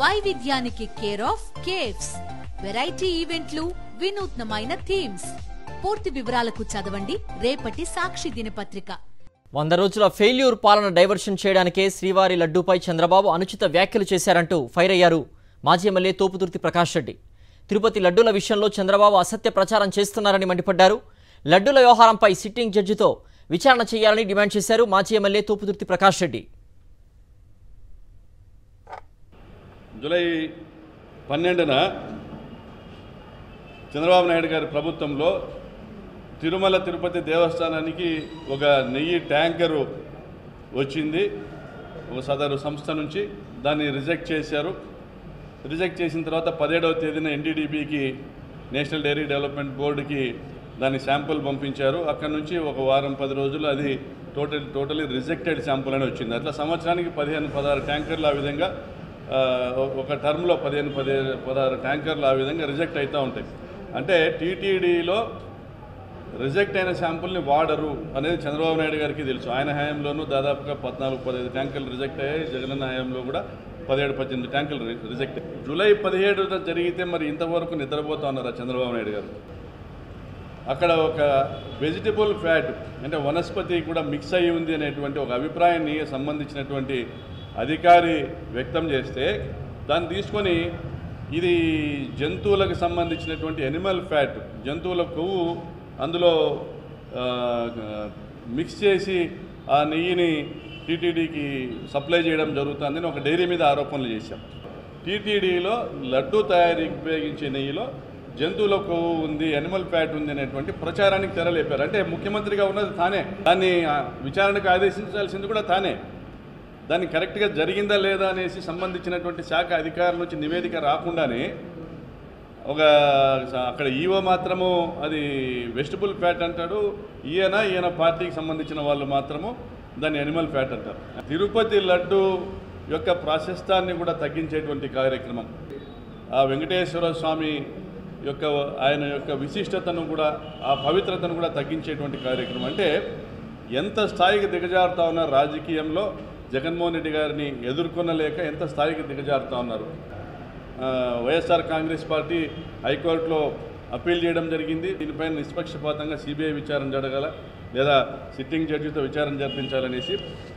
వైవిధ్యానికి care of caves, variety ఈవెంట్లు, వినూత్నమైన థీమ్స్. పూర్తి వివరాలకు చదవండి రేపటి సాక్షి దినపత్రిక. 100 రోజుల ఫెయిల్యూర్ పాలన డైవర్షన్ చేయడానికే శ్రీవారి లడ్డూపై చంద్రబాబు అనుచిత వ్యాఖ్యలు చేశారంటూ ఫైర్ అయ్యారు మాజీ ఎమ్మెల్యే తోపుదుర్తి ప్రకాష్ రెడ్డి. తిరుపతి లడ్డూల విషయంలో చంద్రబాబు అసత్య ప్రచారం చేస్తున్నారని మండిపడ్డారు. లడ్డూల వ్యవహారంపై సిట్టింగ్ జడ్జితో విచారణ చేయాలని డిమాండ్ చేశారు మాజీ ఎమ్మెల్యే తోపుదుర్తి ప్రకాష్ రెడ్డి. జూలై 12న చంద్రబాబు నాయుడు గారి ప్రభుత్వంలో తిరుమల తిరుపతి దేవస్థానానికి ఒక నెయ్యి ట్యాంకరు వచ్చింది ఒక సదరు సంస్థ నుంచి. దాన్ని రిజెక్ట్ చేశారు. రిజెక్ట్ చేసిన తర్వాత 17వ తేదీన ఎన్డీడీబీకి, నేషనల్ డైరీ డెవలప్మెంట్ బోర్డుకి దాని శాంపుల్ పంపించారు. అక్కడ నుంచి ఒక వారం 10 రోజులు అది టోటలీ రిజెక్టెడ్ శాంపుల్ అని వచ్చింది. అట్లా సంవత్సరానికి 15-16 ట్యాంకర్లు ఆ విధంగా ఒక టర్మ్లో 15-16 ట్యాంకర్లు ఆ విధంగా రిజెక్ట్ అవుతూ ఉంటాయి. అంటే టీటీడీలో రిజెక్ట్ అయిన శాంపుల్ని వాడరు అనేది చంద్రబాబు నాయుడు గారికి తెలుసు. ఆయన హయాంలోనూ దాదాపుగా 14-15 ట్యాంకర్లు రిజెక్ట్ అయ్యాయి. జగనన్న హయాంలో కూడా 17-18 ట్యాంకులు రిజెక్ట్. జూలై 17న జరిగితే మరి ఇంతవరకు నిద్రపోతా ఉన్నారా చంద్రబాబు నాయుడు గారు? అక్కడ ఒక వెజిటబుల్ ఫ్యాట్ అంటే వనస్పతి కూడా మిక్స్ అయ్యి ఉంది అనేటువంటి ఒక అభిప్రాయాన్ని సంబంధించినటువంటి అధికారి వ్యక్తం చేస్తే దాన్ని తీసుకొని ఇది జంతువులకు సంబంధించినటువంటి ఎనిమల్ ఫ్యాట్, జంతువుల కొవ్వు అందులో మిక్స్ చేసి ఆ నెయ్యిని టీటీడీకి సప్లై చేయడం జరుగుతుందని ఒక డైరీ మీద ఆరోపణలు చేశాం. టీటీడీలో లడ్డూ తయారీకి ఉపయోగించే నెయ్యిలో జంతువుల కొవ్వు ఉంది, ఎనిమల్ ఫ్యాట్ ఉంది అనేటువంటి ప్రచారానికి తెరలేపారు. అంటే ముఖ్యమంత్రిగా ఉన్నది తానే, దాన్ని విచారణకు ఆదేశించాల్సింది కూడా తానే. దాన్ని కరెక్ట్గా జరిగిందా లేదా అనేసి సంబంధించినటువంటి శాఖ అధికారుల నుంచి నివేదిక రాకుండానే ఒక అక్కడ ఈవో మాత్రము అది వెజిటబుల్ ఫ్యాట్ అంటాడు, ఈయన పార్టీకి సంబంధించిన వాళ్ళు మాత్రము దాన్ని ఎనిమల్ ఫ్యాట్ అంటారు. తిరుపతి లడ్డు యొక్క ప్రాశస్తాన్ని కూడా తగ్గించేటువంటి కార్యక్రమం, ఆ వెంకటేశ్వర స్వామి యొక్క ఆయన యొక్క విశిష్టతను కూడా, ఆ పవిత్రతను కూడా తగ్గించేటువంటి కార్యక్రమం. అంటే ఎంత స్థాయికి దిగజారుతా ఉన్నారు రాజకీయంలో, జగన్మోహన్ రెడ్డి గారిని ఎదుర్కొనలేక ఎంత స్థాయికి దిగజారుతా ఉన్నారు. వైఎస్ఆర్ కాంగ్రెస్ పార్టీ హైకోర్టులో అప్పీల్ చేయడం జరిగింది. దీనిపైన నిష్పక్షపాతంగా సిబిఐ విచారణ జరగాల లేదా సిట్టింగ్ జడ్జితో విచారణ జరిపించాలనేసి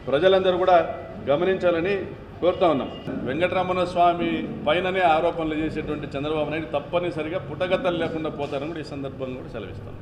ప్రజలందరూ కూడా గమనించాలని కోరుతా ఉన్నాం. వెంకటరమణ స్వామి పైననే ఆరోపణలు చేసేటువంటి చంద్రబాబు నాయుడు తప్పనిసరిగా పుటగతలు లేకుండా పోతారని కూడా ఈ సందర్భంగా కూడా సెలవిస్తాం.